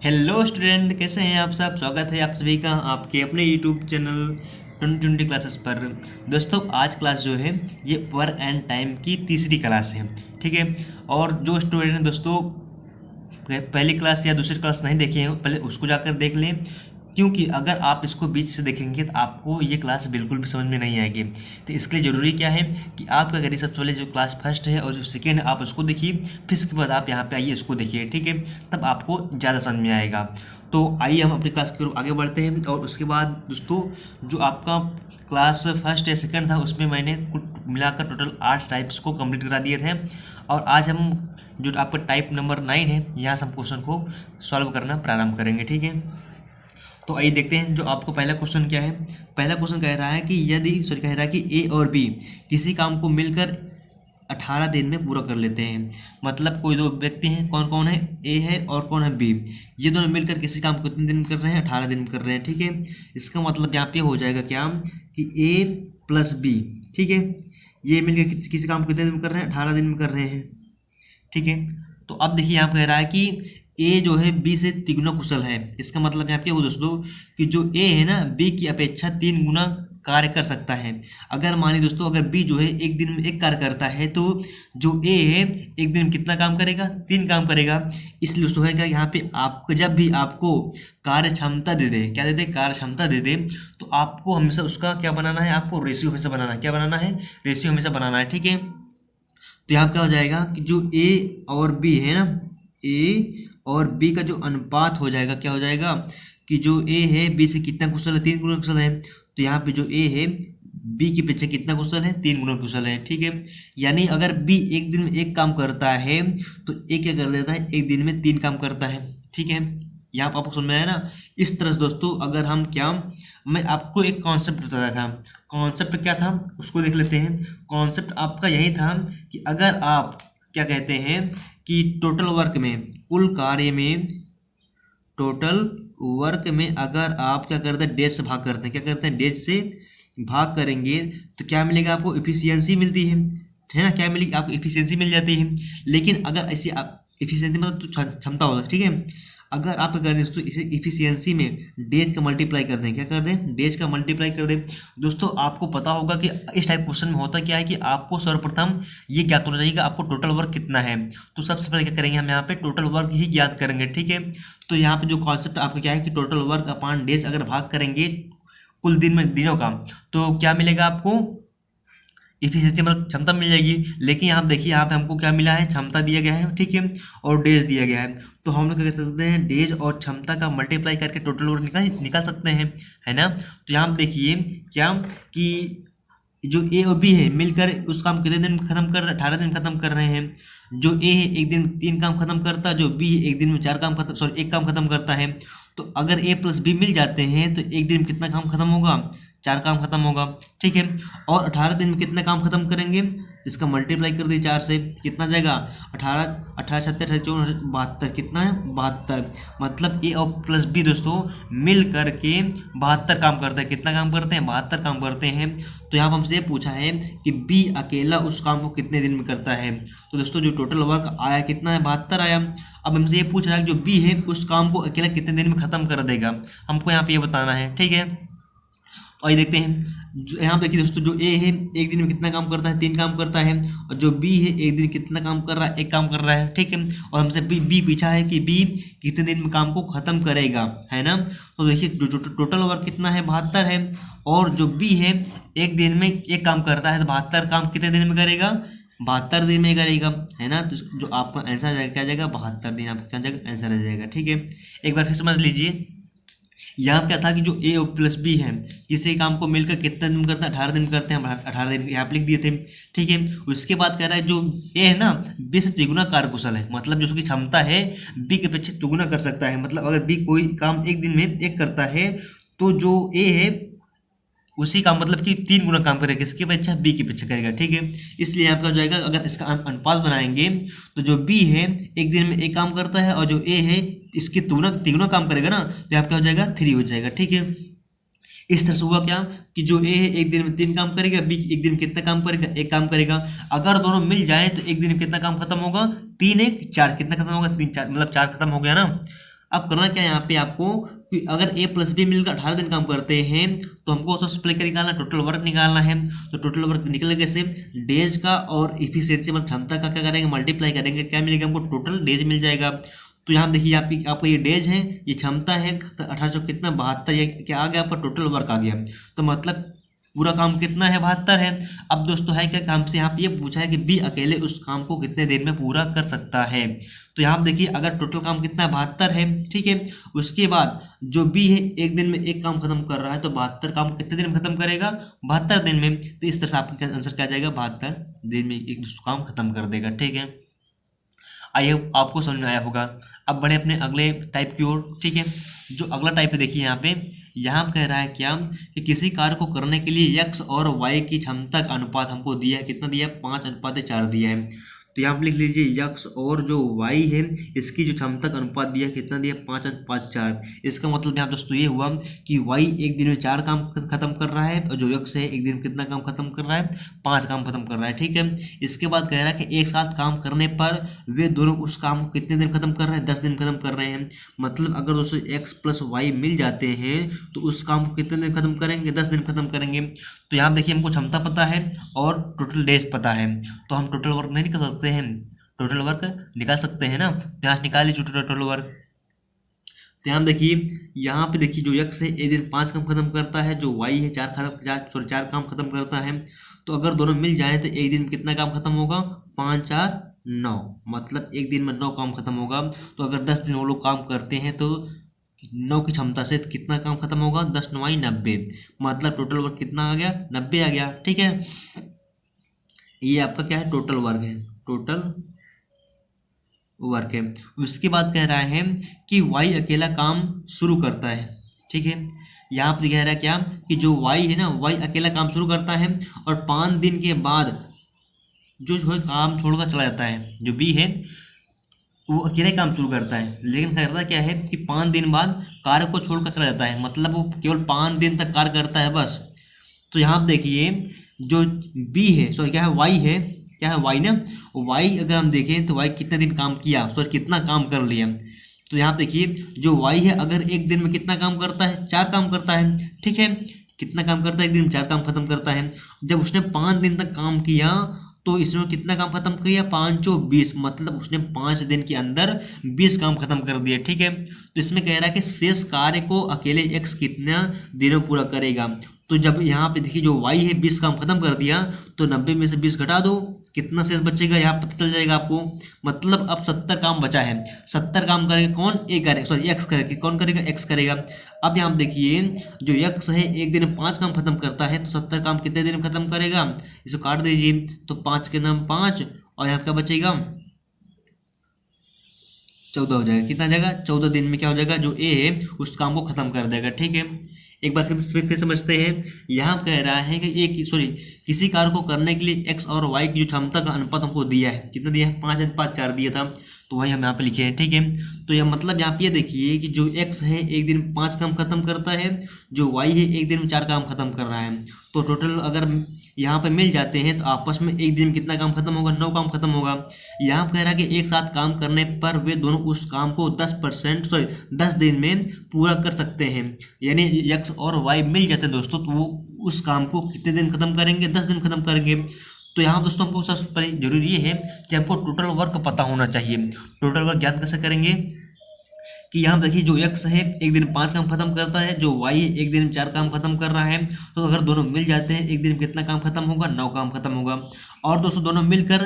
Hello student, कैसे हैं आप सब। स्वागत है आप सभी का आपके अपने यूट्यूब चैनल 2020 क्लासेस पर। दोस्तों आज क्लास जो है ये वर्क एंड टाइम की तीसरी क्लास है, ठीक है। और जो स्टूडेंट हैं दोस्तों पहली क्लास या दूसरी क्लास नहीं देखे हैं पहले उसको जाकर देख लें, क्योंकि अगर आप इसको बीच से देखेंगे तो आपको ये क्लास बिल्कुल भी समझ में नहीं आएगी। तो इसके लिए ज़रूरी क्या है कि आप क्या करिए, सबसे पहले जो क्लास फर्स्ट है और जो सेकेंड है आप उसको देखिए, फिर इसके बाद आप यहाँ पे आइए इसको देखिए, ठीक है। तब आपको ज़्यादा समझ में आएगा। तो आइए हम अपनी क्लास की ओर आगे बढ़ते हैं। और उसके बाद दोस्तों जो आपका क्लास फर्स्ट या सेकंड था उसमें मैंने कुल मिलाकर टोटल 8 टाइप्स को कंप्लीट करा दिए थे। और आज हम जो आपका टाइप नंबर 9 है यहाँ से हम क्वेश्चन को सॉल्व करना प्रारंभ करेंगे, ठीक है। तो आइए देखते हैं जो आपको पहला क्वेश्चन क्या है। पहला क्वेश्चन कह रहा है कि कह रहा है कि ए और बी किसी काम को मिलकर 18 दिन में पूरा कर लेते हैं। मतलब कोई दो व्यक्ति हैं, कौन कौन है, ए है और कौन है बी। ये दोनों मिलकर किसी काम को कितने दिन में कर रहे हैं, 18 दिन में कर रहे हैं, ठीक है। इसका मतलब यहाँ पे हो जाएगा क्या कि ए प्लस बी, ठीक है, ये मिलकर किसी काम को कितने दिन में कर रहे हैं, 18 दिन में कर रहे हैं, ठीक है। तो अब देखिए यहाँ कह रहा है कि ए जो है बी से तिगुना कुशल है। इसका मतलब यहाँ पे वो दोस्तों कि जो ए है ना बी की अपेक्षा 3 गुना कार्य कर सकता है। अगर मानिए दोस्तों अगर बी जो है एक दिन में एक कार्य करता है तो जो ए है एक दिन में कितना काम करेगा, 3 काम करेगा। इसलिए दोस्तों है क्या यहाँ पे आपको जब भी आपको कार्य क्षमता दे दे, क्या दे दे, कार्य क्षमता दे दे, तो आपको हमेशा उसका क्या बनाना है, आपको रेशियो हमेशा बनाना है। क्या बनाना है, रेशियो हमेशा बनाना है, ठीक है। तो यहाँ क्या हो जाएगा कि जो ए और बी है ना, ए और बी का जो अनुपात हो जाएगा, क्या हो जाएगा कि जो ए है बी से कितना कुशल है, 3 गुना कुशल है। तो यहाँ पे जो ए है बी के पीछे कितना कुशल है, 3 गुना कुशल है, ठीक है। यानी अगर बी एक दिन में एक काम करता है तो ए क्या कर देता है, एक दिन में 3 काम करता है, ठीक है। यहाँ पर आपको समझ में आया ना। इस तरह से दोस्तों अगर हम क्या, मैं आपको एक कॉन्सेप्ट बताया था। कॉन्सेप्ट क्या था उसको देख लेते हैं। कॉन्सेप्ट आपका यही था कि अगर आप क्या कहते हैं कि टोटल वर्क में, कुल कार्य में, टोटल वर्क में अगर आप क्या करते हैं, डेज से भाग करते हैं, क्या करते हैं, डेज से भाग करेंगे तो क्या मिलेगा, आपको इफिशियंसी मिलती है ना। क्या मिलेगी, आपको इफिशियंसी मिल जाती है। लेकिन अगर ऐसी आप इफिशियंसी मतलब तो क्षमता होता है, ठीक है। अगर आप क्या कर दें दोस्तों, इसे इफिशियंसी में डेज का मल्टीप्लाई कर दें, क्या कर दें, डेज का मल्टीप्लाई कर दें। दोस्तों आपको पता होगा कि इस टाइप क्वेश्चन में होता क्या है कि आपको सर्वप्रथम ये ज्ञात होना चाहिए कि आपको टोटल वर्क कितना है। तो सबसे पहले क्या करेंगे, हम यहाँ पे टोटल वर्क ही ज्ञात करेंगे, ठीक है। तो यहाँ पे जो कॉन्सेप्ट आपका क्या है कि टोटल वर्क अपॉन डेज अगर भाग करेंगे कुल दिन में दिनों का, तो क्या मिलेगा आपको, इफिशियंसी मतलब क्षमता मिल जाएगी। लेकिन यहाँ देखिए यहाँ पे हमको क्या मिला है, क्षमता दिया गया है, ठीक है, और डेज दिया गया है। तो हम लोग क्या कर सकते हैं, डेज और क्षमता का मल्टीप्लाई करके टोटल वर्क निकाल सकते हैं, है ना। तो यहाँ देखिए क्या कि जो ए और बी है मिलकर उस काम कितने दिन में खत्म कर रहे हैं, 18 दिन खत्म कर रहे हैं। जो ए है एक दिन में 3 काम खत्म करता है, जो बी है एक दिन में 4 काम खत्म, सॉरी 1 काम खत्म करता है। तो अगर ए प्लस बी मिल जाते हैं तो एक दिन में कितना काम खत्म होगा, 4 काम खत्म होगा, ठीक है। और 18 दिन में कितना काम खत्म करेंगे, इसका मल्टीप्लाई कर दिए 4 से, कितना जाएगा, 18 18 7 24 72, कितना है 72। मतलब ए और प्लस बी दोस्तों मिल करके 72 काम करते हैं। कितना काम करते हैं, 72 काम करते हैं। तो यहाँ पर हमसे ये पूछा है कि बी अकेला उस काम को कितने दिन में करता है। तो दोस्तों जो टोटल वर्क आया कितना है, 72 आया। अब हमसे ये पूछ रहा है कि जो बी है उस काम को अकेला कितने दिन में खत्म कर देगा, हमको यहाँ पे ये बताना है, ठीक है। तो आइए देखते हैं। यहाँ पे देखिए दोस्तों जो ए है एक दिन में कितना काम करता है, 3 काम करता है। और जो बी है एक दिन कितना काम कर रहा है, 1 काम कर रहा है, ठीक है। और हमसे बी पूछा है कि बी कितने दिन में काम को खत्म करेगा, है ना। तो देखिए जो टोटल वर्क कितना है, 72 है। और जो बी है एक दिन में 1 काम करता है, तो 72 काम कितने दिन में करेगा, 72 दिन में करेगा, है ना। तो जो आपका आंसर जाएगा क्या जाएगा, 72 दिन आपका क्या जाएगा, आंसर आ जाएगा, ठीक है। एक बार फिर समझ लीजिए। यहाँ क्या था कि जो ए और प्लस बी है किसी काम को मिलकर कितने दिन करता है, 18 दिन करते हैं, हम 18 दिन यहाँ पे लिख दिए थे, ठीक है। उसके बाद कह रहा है जो ए है ना बी से तिगुना कार्यकुशल है, मतलब जो उसकी क्षमता है बी के पीछे तिगुना कर सकता है। मतलब अगर बी कोई काम एक दिन में एक करता है तो जो ए है उसी का मतलब कि 3 गुना काम करेगा, किसके पीछे, बी के पीछे करेगा, ठीक है। इसलिए यहाँ पे हो जाएगा, अगर इसका अनुपात बनाएंगे तो जो बी है एक दिन में एक काम करता है और जो ए है इसके तिगुना काम करेगा ना, तो यहाँ पे हो जाएगा 3 हो जाएगा, ठीक है। इस तरह से हुआ क्या कि जो ए है एक दिन में 3 काम करेगा, बी एक दिन में कितना काम करेगा, 1 काम करेगा। अगर दोनों मिल जाए तो एक दिन में कितना काम खत्म होगा, 3 1 4, कितना खत्म होगा, 3 4 मतलब 4 खत्म हो गया ना। अब करना क्या है यहाँ पे आपको कि अगर ए प्लस बी मिलकर 18 दिन काम करते हैं तो हमको उसको स्प्लिट करके निकालना, टोटल वर्क निकालना है। तो टोटल वर्क निकले कैसे, डेज का और इफिशियंसी मतलब क्षमता का क्या करेंगे, मल्टीप्लाई करेंगे, क्या मिलेगा हमको, टोटल डेज मिल जाएगा। तो यहाँ देखिए आपका ये डेज है, ये क्षमता है, तो 1800 कितना 72, ये क्या आ गया आपका टोटल वर्क आ गया। तो मतलब पूरा काम कितना है, 72 है। अब दोस्तों है क्या, काम से यहाँ पे ये पूछा है कि बी अकेले उस काम को कितने दिन में पूरा कर सकता है। तो यहाँ देखिए अगर टोटल काम कितना है, 72 है, ठीक है। उसके बाद जो बी है एक दिन में एक काम खत्म कर रहा है, तो 72 काम कितने दिन में खत्म करेगा, 72 दिन में। तो इस तरह से आपका आंसर क्या आ जाएगा, 72 दिन में एक काम खत्म कर देगा, ठीक है। आई होप आपको समझ में आया होगा। अब बढ़े अपने अगले टाइप की ओर, ठीक है। जो अगला टाइप है देखिए यहाँ कह रहा है क्या कि किसी कार्य को करने के लिए x और y की क्षमता का अनुपात हमको दिया है, कितना दिया है, 5:4 दिया है। तो यहाँ पे लिख लीजिए x और जो y है इसकी जो क्षमता का अनुपात दिया है, कितना दिया है, 5:4। इसका मतलब यहाँ दोस्तों ये हुआ कि y एक दिन में 4 काम खत्म कर रहा है और जो x है एक दिन में कितना काम खत्म कर रहा है, 5 काम खत्म कर रहा है, ठीक है। इसके बाद कह रहा है कि एक साथ काम करने पर वे दोनों उस काम को कितने दिन खत्म कर रहे हैं, 10 दिन खत्म कर रहे हैं। मतलब अगर दोस्तों x प्लस वाई मिल जाते हैं तो उस काम को कितने दिन खत्म करेंगे, 10 दिन खत्म करेंगे। तो यहाँ देखिए हमको क्षमता पता है और टोटल डेज पता है, तो हम टोटल वर्क नहीं निकाल सकते हैं, टोटल वर्क निकाल सकते हैं ना। तो यहाँ निकाल लीजिए टोटल वर्क। तो यहाँ देखिए यहाँ पे देखिए जो x है एक दिन 5 काम खत्म करता है, जो y है 4 काम खत्म करता है। तो अगर दोनों मिल जाए तो एक दिन में कितना काम खत्म होगा, 5 4 9, मतलब एक दिन में 9 काम खत्म होगा। तो अगर 10 दिन वो लोग काम करते हैं तो 9 की क्षमता से कितना काम खत्म होगा, 10 9 90, मतलब टोटल वर्क कितना आ गया, 90 आ गया, ठीक है। ये आपका क्या है, टोटल वर्क है, टोटल वर्क है। उसके बाद कह रहा है कि y अकेला काम शुरू करता है, ठीक है। यहाँ पे कह रहा है क्या कि जो y है ना, y अकेला काम शुरू करता है और 5 दिन के बाद जो है काम छोड़कर चला जाता है। जो b है वो अकेले काम शुरू करता है, लेकिन करता क्या है कि 5 दिन बाद कार्य को छोड़कर चला जाता है, मतलब वो केवल 5 दिन तक कार्य करता है बस। तो यहाँ देखिए जो b है, सॉरी क्या है, y है, क्या है, y ना, y अगर हम देखें तो y कितने दिन काम किया, सॉरी कितना काम कर लिया। तो यहाँ देखिए जो y है अगर एक दिन में कितना काम करता है, 4 काम करता है, ठीक है। कितना काम करता है, एक दिन में 4 काम खत्म करता है। जब उसने 5 दिन तक काम किया तो इसने कितना काम खत्म किया, 5 चौ 20, मतलब उसने 5 दिन के अंदर 20 काम खत्म कर दिए, ठीक है। तो इसमें कह रहा है कि शेष कार्य को अकेले x कितना दिनों पूरा करेगा। तो जब यहाँ पे देखिए जो y है 20 काम खत्म कर दिया, तो 90 में से 20 घटा दो, कितना शेष बचेगा यहाँ पता चल जाएगा आपको। मतलब अब 70 काम बचा है, 70 काम करेगा कौन, ए करेगा, सॉरी x करेगा, कौन करेगा, x करेगा। अब यहाँ देखिए जो x है एक दिन में 5 काम खत्म करता है, तो 70 काम कितने दिन में खत्म करेगा, इसको काट दीजिए, तो 5 के नाम 5 और यहाँ क्या बचेगा, 14 हो जाएगा। कितना जाएगा, 14 दिन में क्या हो जाएगा, जो ए है उस काम को खत्म कर देगा, ठीक है। एक बार फिर समझते हैं। यहाँ कह रहा है कि एक सॉरी किसी कार्य को करने के लिए x और y की जो क्षमता का अनुपात हमको दिया है, कितना दिया है, 5:4 दिया था, तो वही हम यहाँ पे लिखे हैं, ठीक है। तो यह मतलब यहाँ पे ये देखिए कि जो x है एक दिन में 5 काम खत्म करता है, जो y है एक दिन में 4 काम खत्म कर रहा है। तो टोटल अगर यहाँ पे मिल जाते हैं तो आपस में एक दिन में कितना काम खत्म होगा, 9 काम खत्म होगा। यहाँ कह रहा है कि एक साथ काम करने पर वे दोनों उस काम को 10 दिन में पूरा कर सकते हैं। यानी x और y मिल जाते हैं दोस्तों, तो वो उस काम को कितने दिन खत्म करेंगे, 10 दिन खत्म करेंगे। तो यहाँ दोस्तों हमको सबसे पहले जरूरी ये है कि हमको टोटल वर्क पता होना चाहिए। टोटल वर्क ज्ञात कैसे करेंगे कि यहाँ देखिए जो x है एक दिन 5 काम खत्म करता है, जो y है एक दिन में 4 काम खत्म कर रहा है। तो अगर दोनों मिल जाते हैं एक दिन में कितना काम खत्म होगा, 9 काम खत्म होगा। और दोस्तों दोनों मिलकर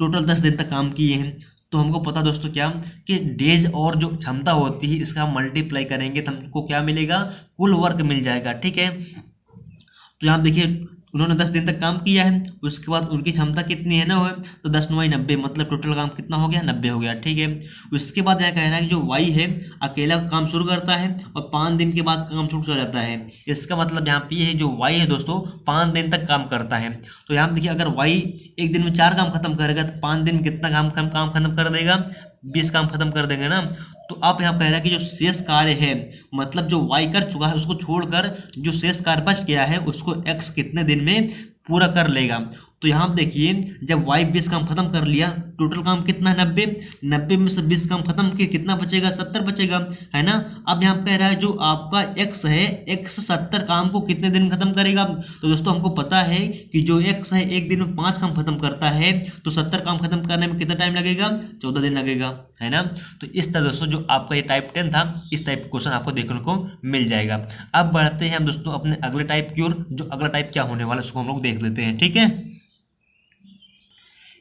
टोटल 10 दिन तक काम किए हैं। तो हमको पता दोस्तों क्या कि डेज और जो क्षमता होती है इसका मल्टीप्लाई करेंगे तो हमको क्या मिलेगा, कुल वर्क मिल जाएगा, ठीक है। तो यहाँ देखिए उन्होंने 10 दिन तक काम किया है, उसके बाद उनकी क्षमता कितनी है ना, हो तो 10 9 90, मतलब टोटल काम कितना हो गया, 90 हो गया, ठीक है। उसके बाद यहाँ कह रहा है कि जो y है अकेला काम शुरू करता है और 5 दिन के बाद काम छूट जाता है। इसका मतलब यहाँ पे है जो y है दोस्तों 5 दिन तक काम करता है। तो यहाँ देखिए अगर y एक दिन में 4 काम खत्म करेगा तो 5 दिन कितना काम खत्म कर देगा, 20 काम खत्म कर देंगे ना। तो आप यहाँ कह रहा है कि जो शेष कार्य है, मतलब जो y कर चुका है उसको छोड़कर जो शेष कार्य बच गया है उसको x कितने दिन में पूरा कर लेगा। तो यहाँ पे देखिए जब y 20 काम खत्म कर लिया, टोटल काम कितना है 90, 90 में से 20 काम खत्म किया, कितना बचेगा 70 बचेगा, है ना। अब यहाँ पे कह रहा है जो आपका x है, x 70 काम को कितने दिन में खत्म करेगा। तो दोस्तों हमको पता है कि जो x है एक दिन में 5 काम खत्म करता है, तो 70 काम खत्म करने में कितना टाइम लगेगा, 14 दिन लगेगा, है ना। तो इस तरह दोस्तों जो आपका ये टाइप 10 था, इस टाइप क्वेश्चन आपको देखने को मिल जाएगा। अब बढ़ते हैं हम दोस्तों अपने अगले टाइप की ओर। जो अगला टाइप क्या होने वाला है उसको हम लोग देख लेते हैं, ठीक है।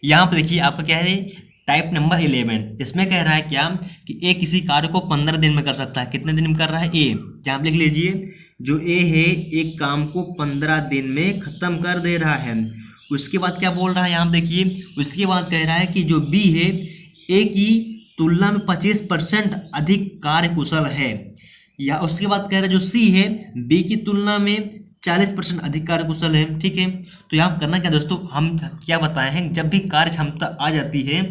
यहाँ पे देखिए आपका क्या है टाइप नंबर 11। इसमें कह रहा है क्या कि ए किसी कार्य को 15 दिन में कर सकता है। कितने दिन में कर रहा है ए, यहाँ पे लिख लीजिए जो ए है एक काम को 15 दिन में खत्म कर दे रहा है। उसके बाद क्या बोल रहा है यहाँ पे देखिए, उसके बाद कह रहा है कि जो बी है ए की तुलना में 25% अधिक कार्यकुशल है। या उसके बाद कह रहा है जो सी है बी की तुलना में 40% अधिक कार्यकुशल है, ठीक है। तो यहाँ करना क्या दोस्तों, हम क्या बताए हैं, जब भी कार्य क्षमता आ जाती है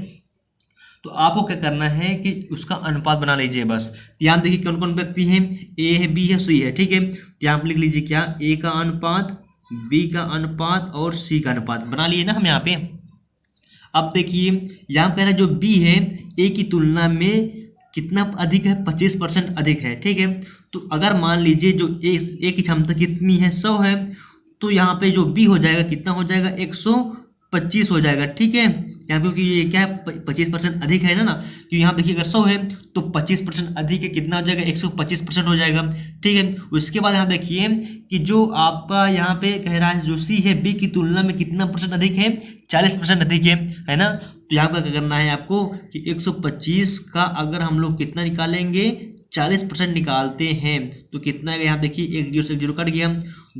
तो आपको क्या करना है कि उसका अनुपात बना लीजिए बस। यहाँ देखिए कौन कौन व्यक्ति हैं, ए है, बी है, सी है, ठीक है। तो यहाँ पर लिख लीजिए क्या, ए का अनुपात, बी का अनुपात और सी का अनुपात बना लिए ना हम यहाँ पे। अब देखिए यहाँ कह रहा है जो बी है ए की तुलना में कितना अधिक है, 25% अधिक है, ठीक है। तो अगर मान लीजिए जो ए की क्षमता कितनी है 100 है, तो यहाँ पे जो बी हो जाएगा कितना हो जाएगा 125 हो जाएगा, ठीक है। यहाँ क्योंकि ये क्या है 25% अधिक है ना, क्योंकि यहाँ देखिए अगर 100 है तो 25% अधिक है, कितना हो जाएगा 125% हो जाएगा, ठीक है। उसके बाद यहाँ देखिए कि जो आपका यहाँ पे कह रहा है जो सी है बी की तुलना में कितना परसेंट अधिक है, 40% अधिक है ना। तो यहाँ पर क्या करना है आपको कि 125 का अगर हम लोग कितना निकालेंगे 40% निकालते हैं तो कितना है, यहाँ देखिए 1 0 से 1 0 कट गया,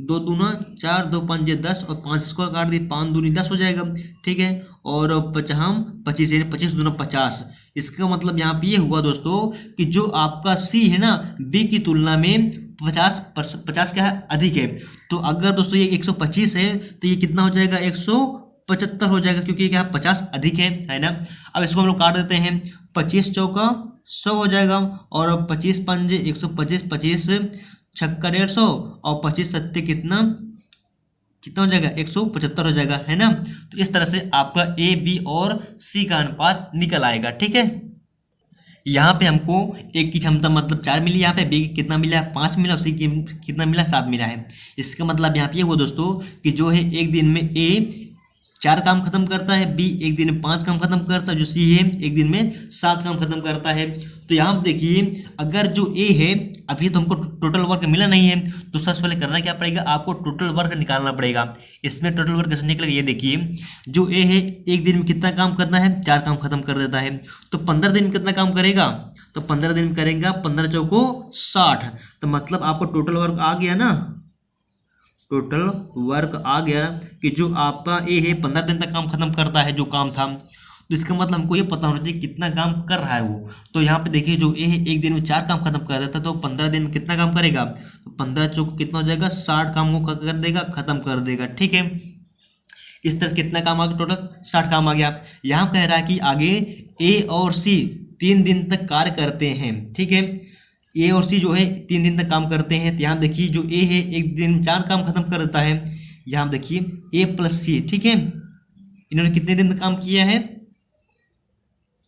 2 दूना 4, 2 5 10 और 5 इसको काट दिए, 5 दूनी 10 हो जाएगा, ठीक है। और 25 यानी 25 दूना 50। इसका मतलब यहाँ पे ये हुआ दोस्तों कि जो आपका सी है ना बी की तुलना में 50 क्या है अधिक है। तो अगर दोस्तों ये 125 है तो ये कितना हो जाएगा 175 हो जाएगा, क्योंकि क्या 50 अधिक है ना। अब इसको हम लोग काट देते हैं, 25 चौका 100 हो जाएगा और 25 पंजे 125, 25 छक्का 150 और 25 सत्ते कितना हो जाएगा 175 हो जाएगा, है ना। तो इस तरह से आपका ए बी और सी का अनुपात निकल आएगा, ठीक है। यहाँ पे हमको ए की क्षमता मतलब 4 मिली, यहाँ पे बी कितना मिला है 5 मिला, सी की कितना मिला 7 मिला है। इसका मतलब यहाँ पे ये हुआ दोस्तों कि जो है एक दिन में ए 4 काम खत्म करता है, बी एक दिन में 5 काम खत्म करता है, जो सी है एक दिन में 7 काम खत्म करता है। तो यहाँ पे देखिए अगर जो ए है अभी तो हमको टोटल वर्क मिला नहीं है, तो सबसे पहले करना क्या पड़ेगा, आपको टोटल वर्क निकालना पड़ेगा। इसमें टोटल वर्क कैसे निकलेगा ये देखिए, जो ए है एक दिन में कितना काम करना है 4 काम खत्म कर देता है, तो 15 दिन में कितना काम करेगा, तो 15 दिन में करेगा 15 चौको 60। तो मतलब आपको टोटल वर्क आ गया ना, टोटल वर्क आ गया कि जो आपका ए है 15 दिन तक काम खत्म करता है जो काम था। तो इसका मतलब हमको ये पता होना चाहिए कितना काम कर रहा है वो। तो यहाँ पे देखिए जो ए है एक दिन में 4 काम खत्म कर देता है, तो 15 दिन में कितना काम करेगा, तो 15 चौक कितना हो जाएगा 60 काम को कर देगा, खत्म कर देगा, ठीक है। इस तरह से कितना काम आ गया, टोटल 60 काम आ गया। यहाँ कह रहा है कि आगे ए और सी 3 दिन तक कार्य करते हैं, ठीक है। ए और सी जो है 3 दिन तक काम करते हैं। तो यहाँ देखिए जो ए है एक दिन में 4 काम खत्म कर देता है, यहाँ देखिए ए प्लस सी, ठीक है। इन्होंने कितने दिन तक काम किया है,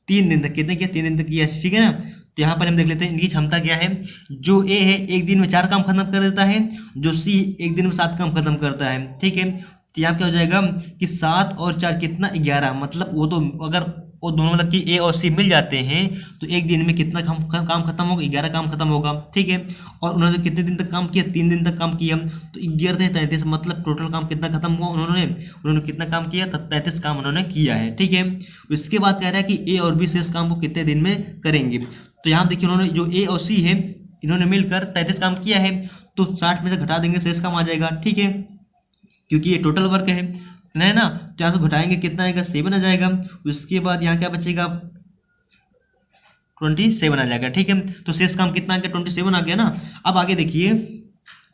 3 दिन तक, कितने किया 3 दिन तक किया, ठीक है ना। तो यहाँ पर हम देख लेते हैं इनकी क्षमता क्या है। जो ए है एक दिन में 4 काम खत्म कर देता है, जो सी एक दिन में 7 काम खत्म करता है, ठीक है। तो यहाँ क्या हो जाएगा कि 7 और 4 कितना 11, मतलब वो तो अगर वो दोनों मतलब कि ए और सी मिल जाते हैं तो एक दिन में कितना काम खत्म होगा, 11 काम खत्म होगा, ठीक है। और उन्होंने कितने दिन तक काम किया, 3 दिन तक काम किया, तो 11 33, मतलब टोटल काम कितना खत्म हुआ, उन्होंने कितना काम किया, 33 काम उन्होंने किया है, ठीक है। उसके बाद कह रहा है कि ए और बी शेष काम को कितने दिन में करेंगे। तो यहाँ देखिए उन्होंने जो ए और सी है इन्होंने मिलकर 33 काम किया है, तो 60 में से घटा देंगे शेष काम आ जाएगा, ठीक है, क्योंकि ये टोटल वर्क है ना। यहाँ से घटाएंगे कितना आएगा 7 आ जाएगा। उसके बाद यहाँ क्या बचेगा 27 आ जाएगा, ठीक है। तो शेष काम कितना आ गया 27 आ गया ना। अब आगे देखिए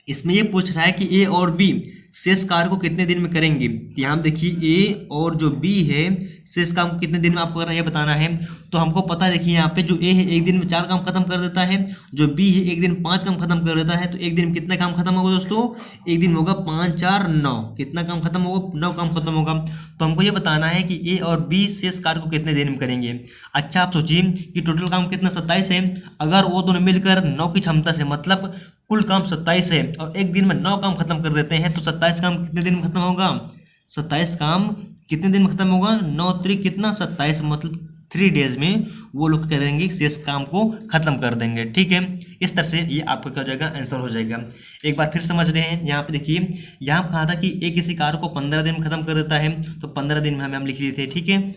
इसमें ये पूछ रहा है कि ए और बी शेष कार्य को कितने दिन में करेंगे। तो यहाँ देखिए ए और जो बी है शेष काम को कितने दिन में आपको करना है बताना है। तो हमको पता है, देखिए यहाँ पे जो ए है एक दिन में 4 काम खत्म कर देता है, जो बी है एक दिन 5 काम खत्म कर देता है। तो एक दिन में कितना काम खत्म होगा दोस्तों? एक दिन होगा 5 4 9। कितना काम खत्म होगा? 9 काम खत्म होगा। तो हमको ये बताना है कि ए और बी शेष कार्य को कितने दिन में करेंगे। अच्छा आप सोचिए कि टोटल काम कितना 27 है। अगर वो दोनों मिलकर 9 की क्षमता से, मतलब कुल काम 27 है और एक दिन में 9 काम खत्म कर देते हैं, तो 27 काम कितने दिन में खत्म होगा? 27 काम कितने दिन में खत्म होगा? 9 त्रिक कितना 27, मतलब 3 डेज में वो लोग करेंगे, शेष काम को खत्म कर देंगे। ठीक है, इस तरह से ये आपका क्या हो जाएगा? आंसर हो जाएगा। एक बार फिर समझ रहे हैं, यहाँ पे देखिए, यहाँ पे कहा था कि एक किसी कार्य को 15 दिन में खत्म कर देता है, तो 15 दिन में हम लिख लिए थे। ठीक है,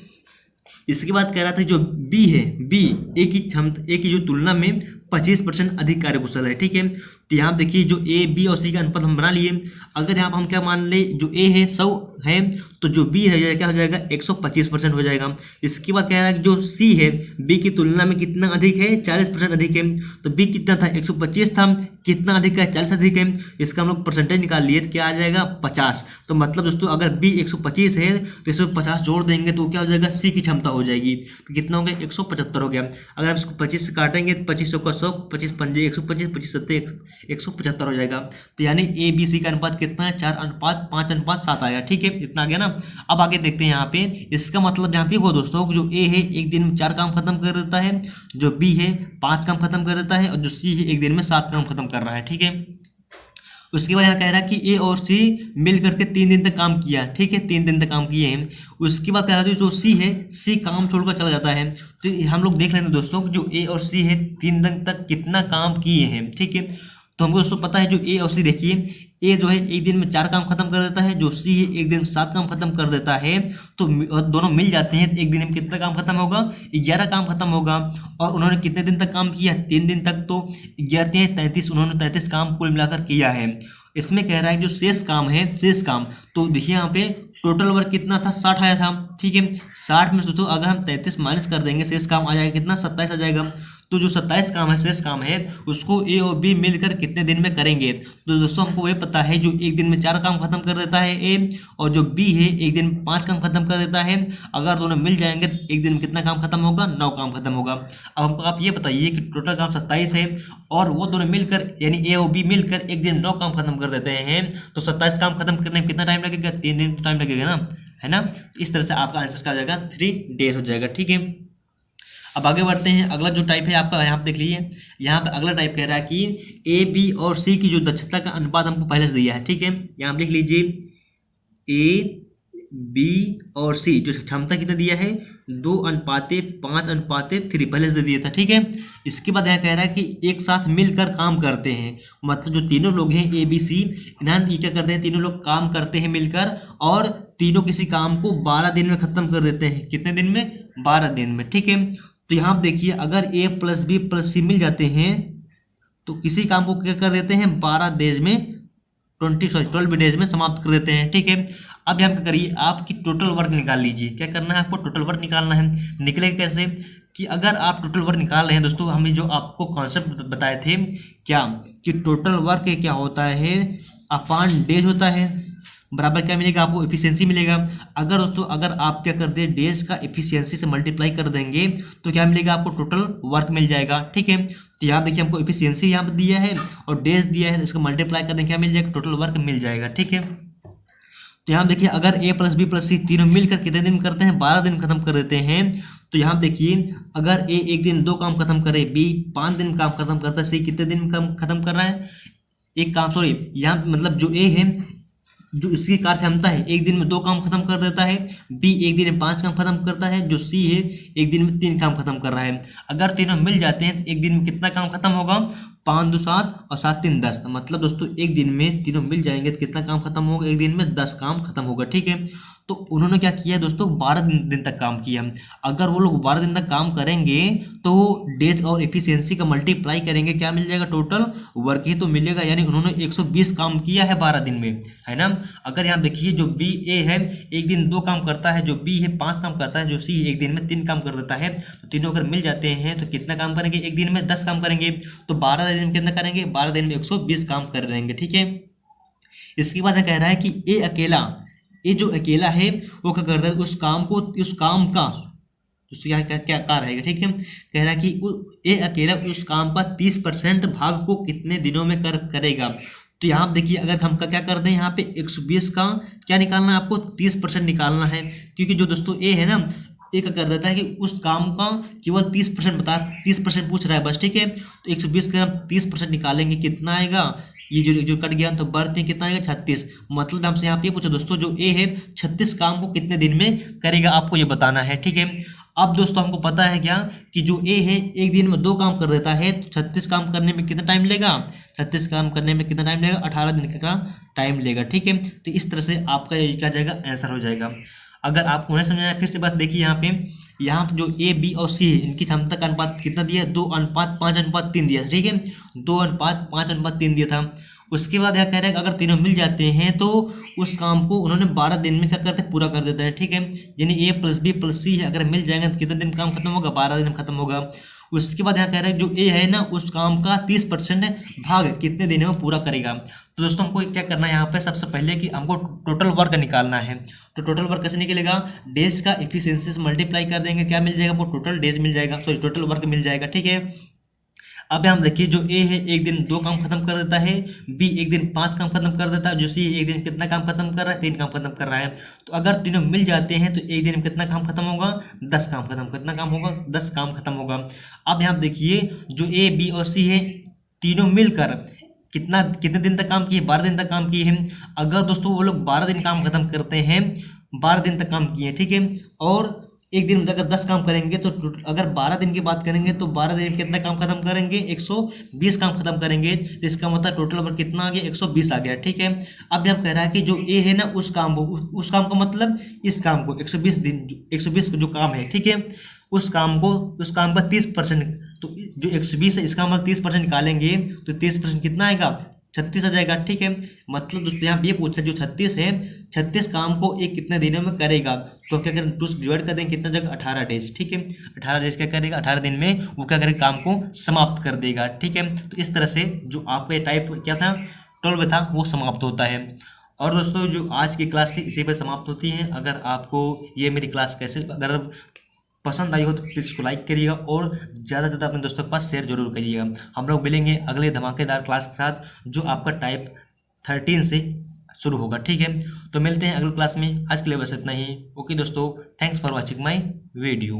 इसके बाद कह रहा था जो बी है, बी ए की क्षमता, ए की जो तुलना में 25% अधिक कार्यकुशल है। ठीक है, तो यहाँ देखिए जो ए बी और सी का अनुपात हम बना लिए। अगर यहाँ पर हम क्या मान ले, जो ए है 100 है, तो जो बी है क्या हो जाएगा? 125% हो जाएगा। इसके बाद कह रहा है कि जो सी है बी की तुलना में कितना अधिक है? 40% अधिक है। तो बी कितना था? 125 था, कितना अधिक है? 40 अधिक है। इसका हम लोग परसेंटेज निकाल लिए, तो क्या आ जाएगा? 50। तो मतलब दोस्तों अगर बी 125 है तो इसमें 50 जोड़ देंगे तो क्या हो जाएगा? सी की क्षमता हो जाएगी। तो कितना हो गया? 175 हो गया। अगर आप इसको 25 से काटेंगे तो 25 का 100, 25 पंजे 125, 25 सत्ते 175 हो जाएगा। तो यानी ए बी सी का अनुपात कितना है? 4:5:7 आया। ठीक है, इतना आ गया ना। अब आगे देखते हैं यहाँ पे, इसका मतलब यहाँ पे हो दोस्तों, जो ए है एक दिन में 4 काम खत्म कर देता है, जो बी है 5 काम खत्म कर देता है, और जो सी है एक दिन में 7 काम खत्म कर रहा है। ठीक है, उसके बाद यहाँ कह रहा है कि ए और सी मिल करके 3 दिन तक काम किया। ठीक है, 3 दिन तक काम किए हैं। उसके बाद कह रहा है जो सी है, सी काम छोड़कर चला जाता है। तो हम लोग देख लेते हैं दोस्तों कि जो ए और सी है 3 दिन तक कितना काम किए हैं। ठीक है, तो हमको दोस्तों पता है जो ए और सी, देखिए ए जो है एक दिन में 4 काम खत्म कर देता है, जो सी है एक दिन में 7 काम खत्म कर देता है। तो दोनों मिल जाते हैं, एक दिन में कितना काम खत्म होगा? 11 काम खत्म होगा। और उन्होंने कितने दिन तक काम किया? 3 दिन तक। तो 11 33, उन्होंने 33 काम कुल मिलाकर किया है। इसमें कह रहा है जो शेष काम है, शेष काम, तो देखिए यहाँ पे टोटल वर्क कितना था? 60 आया था। ठीक है, 60 में दोस्तों अगर हम 33 माइनस कर देंगे, शेष काम आ जाएगा कितना? 27 आ जाएगा। तो जो 27 काम है, शेष काम है, उसको ए और बी मिलकर कितने दिन में करेंगे? तो दोस्तों हमको वही पता है, जो एक दिन में 4 काम खत्म कर देता है ए, और जो बी है एक दिन में 5 काम खत्म कर देता है। अगर दोनों मिल जाएंगे तो एक दिन में कितना काम खत्म होगा? 9 काम खत्म होगा। अब हमको आप ये बताइए कि टोटल काम 27 है और वो दोनों मिलकर, यानी ए और बी मिलकर एक दिन 9 काम खत्म कर देते हैं, तो 27 काम खत्म करने में कितना टाइम लगेगा? 3 दिन टाइम लगेगा ना, है ना। इस तरह से आपका आंसर क्या हो जाएगा? 3 डेज हो जाएगा। ठीक है, अब आगे बढ़ते हैं। अगला जो टाइप है आपका, यहाँ पे देख लीजिए, यहाँ पे अगला टाइप कह रहा है कि ए बी और सी की जो दक्षता का अनुपात हमको पहले से दिया है। ठीक है, यहाँ पे लिख लीजिए ए बी और सी जो क्षमता कितना दिया है? 2:5:3 पहले से दिया था। ठीक है, इसके बाद यहाँ कह रहा है कि एक साथ मिलकर काम करते हैं, मतलब जो तीनों लोग हैं ए बी सी, इन्हें ये क्या करते हैं? तीनों लोग काम करते हैं मिलकर, और तीनों किसी काम को 12 दिन में खत्म कर देते हैं। कितने दिन में? 12 दिन में। ठीक है, तो यहाँ देखिए अगर ए प्लस बी प्लस सी मिल जाते हैं तो किसी काम को क्या कर देते हैं? 12 डेज में 12 डेज में समाप्त कर देते हैं। ठीक है, अब यहाँ क्या करिए, आपकी टोटल वर्क निकाल लीजिए। क्या करना है आपको? टोटल वर्क निकालना है। निकलेगा कैसे? कि अगर आप टोटल वर्क निकाल रहे हैं दोस्तों, हमने जो आपको कॉन्सेप्ट बताए थे क्या, कि टोटल वर्क क्या होता है? अपॉन डेज होता है, बराबर क्या मिलेगा आपको? एफिशिएंसी मिलेगा। अगर दोस्तों अगर आप क्या करते हैं, डेज का एफिशिएंसी से मल्टीप्लाई कर देंगे तो क्या मिलेगा आपको? टोटल वर्क मिल जाएगा। ठीक है, तो यहाँ देखिए हमको एफिशिएंसी यहाँ पर दिया है और डेज दिया है, तो इसको मल्टीप्लाई कर देंगे क्या मिल जाएगा? टोटल वर्क मिल जाएगा। ठीक है, तो यहाँ देखिए अगर ए प्लस बी प्लस सी तीनों मिलकर कितने दिन करते हैं? 12 दिन खत्म कर देते हैं। तो यहाँ देखिए अगर ए एक दिन 2 काम खत्म करे, बी 5 दिन काम खत्म करता है, सी कितने दिन काम खत्म कर रहा है? एक काम, सॉरी, यहाँ मतलब जो ए है, जो इसकी कार्य क्षमता है, एक दिन में 2 काम खत्म कर देता है, बी एक दिन में 5 काम खत्म करता है, जो सी है एक दिन में 3 काम खत्म कर रहा है। अगर तीनों मिल जाते हैं तो एक दिन में कितना काम खत्म होगा? 5 2 7 और 7 3 10। मतलब दोस्तों एक दिन में तीनों मिल जाएंगे तो कितना काम खत्म होगा? एक दिन में 10 काम खत्म होगा। ठीक है, तो उन्होंने क्या किया दोस्तों? 12 दिन तक काम किया। अगर वो लोग 12 दिन तक काम करेंगे तो डेज और एफिशिएंसी का मल्टीप्लाई करेंगे, क्या मिल जाएगा? टोटल वर्क ही तो मिलेगा। यानी उन्होंने 120 काम किया है 12 दिन में, है ना। अगर यहाँ देखिए जो बी ए है एक दिन 2 काम करता है, जो बी है 5 काम करता है, जो सी एक दिन में 3 काम कर देता है, तो तीनों अगर मिल जाते हैं तो कितना काम करेंगे? एक दिन में 10 काम करेंगे। तो 12 दिन में कितना करेंगे? 12 दिन में 120 काम कर रहेंगे। ठीक है, इसके बाद कह रहा है कि ए जो अकेला है वो क्या करता है? उस काम दोस्तों यहाँ क्या क्या क्या रहेगा, ठीक है। कह रहा है कि ए अकेला उस काम का 30% भाग को कितने दिनों में करेगा। तो यहाँ आप देखिए, अगर हम क्या कर दें, यहाँ पे 120 का क्या निकालना है आपको, 30% निकालना है, क्योंकि जो दोस्तों ए है ना, एक कर देता है कि उस काम का केवल 30% बता, 30% पूछ रहा है बस, ठीक है। तो 120 का हम 30% निकालेंगे, कितना आएगा, ये जो कट गया तो बर्थ में कितना आएगा 36। मतलब हमसे यहाँ पे पूछो दोस्तों, जो ए है 36 काम को कितने दिन में करेगा, आपको ये बताना है, ठीक है। अब दोस्तों हमको पता है क्या कि जो ए है एक दिन में 2 काम कर देता है, तो 36 काम करने में कितना टाइम लेगा, 36 काम करने में कितना टाइम लेगा, 18 दिन का टाइम लेगा, ठीक है। तो इस तरह से आपका ये क्या जाएगा, आंसर हो जाएगा। अगर आपको नहीं समझना है फिर से बस देखिए, यहाँ पे जो ए बी और सी है, इनकी क्षमता का अनुपात कितना दिया है, 2:5:3 दिया, ठीक है। 2:5:3 दिया था। उसके बाद यहाँ कह रहा है कि अगर तीनों मिल जाते हैं तो उस काम को उन्होंने 12 दिन में क्या करते हैं, पूरा कर देते हैं, ठीक है। यानी ए प्लस बी प्लस सी है, अगर मिल जाएंगे तो कितने दिन काम खत्म होगा, 12 दिन में खत्म होगा। उसके बाद यहाँ कह रहा है जो ए है ना, उस काम का 30% भाग कितने दिनों में पूरा करेगा। तो दोस्तों हमको क्या करना है यहाँ पे, सबसे पहले कि हमको टोटल वर्क निकालना है। तो टोटल वर्क कैसे निकलेगा, डेज का एफिशिएंसी से मल्टीप्लाई कर देंगे, क्या मिल जाएगा, वो टोटल डेज मिल जाएगा, सॉरी टोटल वर्क मिल जाएगा, ठीक है। अब हम देखिए, जो ए है एक दिन 2 काम खत्म कर देता है, बी एक दिन 5 काम खत्म कर देता है, जो सी एक दिन कितना काम खत्म कर रहा है, 3 काम खत्म कर रहा है। तो अगर तीनों मिल जाते हैं तो एक दिन में कितना काम खत्म होगा, 10 काम खत्म, कितना काम होगा, 10 काम खत्म होगा। अब यहाँ देखिए, जो ए बी और सी है तीनों मिलकर कितने दिन तक काम किए, 12 दिन तक काम किए हैं। अगर दोस्तों वो लोग 12 दिन काम खत्म करते हैं, 12 दिन तक काम किए, ठीक है, और एक दिन में अगर 10 काम करेंगे, तो अगर 12 दिन की बात करेंगे तो 12 दिन में कितना काम खत्म करेंगे, 120 काम खत्म करेंगे। तो इसका मतलब टोटल वर्क कितना आ गया, 120 आ गया, ठीक है। अब हम कह रहा है कि जो ए है ना, उस काम का मतलब इस काम को 120 दिन, 120 जो काम है, ठीक है, उस काम का 30%, तो जो 120 है इसका मतलब 30% निकालेंगे, तो 30% कितना आएगा, 36 आ जाएगा, ठीक है। मतलब दोस्तों यहाँ पे ये पूछा, जो 36 है, 36 काम को एक कितने दिनों में करेगा, तो क्या करें, 2 से डिवाइड कर देंगे, कितना जगह 18 डेज, ठीक है। 18 डेज क्या करेगा, 18 दिन में वो क्या करेगा, काम को समाप्त कर देगा, ठीक है। तो इस तरह से जो आपका टाइप क्या था, 12 था, वो समाप्त होता है। और दोस्तों जो आज की क्लास थी इसी पर समाप्त होती है। अगर आपको ये मेरी क्लास कैसे अगर पसंद आई हो तो प्लीज़ इसको लाइक करिएगा और ज़्यादा से ज़्यादा अपने दोस्तों के पास शेयर जरूर करिएगा। हम लोग मिलेंगे अगले धमाकेदार क्लास के साथ, जो आपका टाइप 13 से शुरू होगा, ठीक है। तो मिलते हैं अगले क्लास में, आज के लिए बस इतना ही। ओके दोस्तों, thanks for watching my video.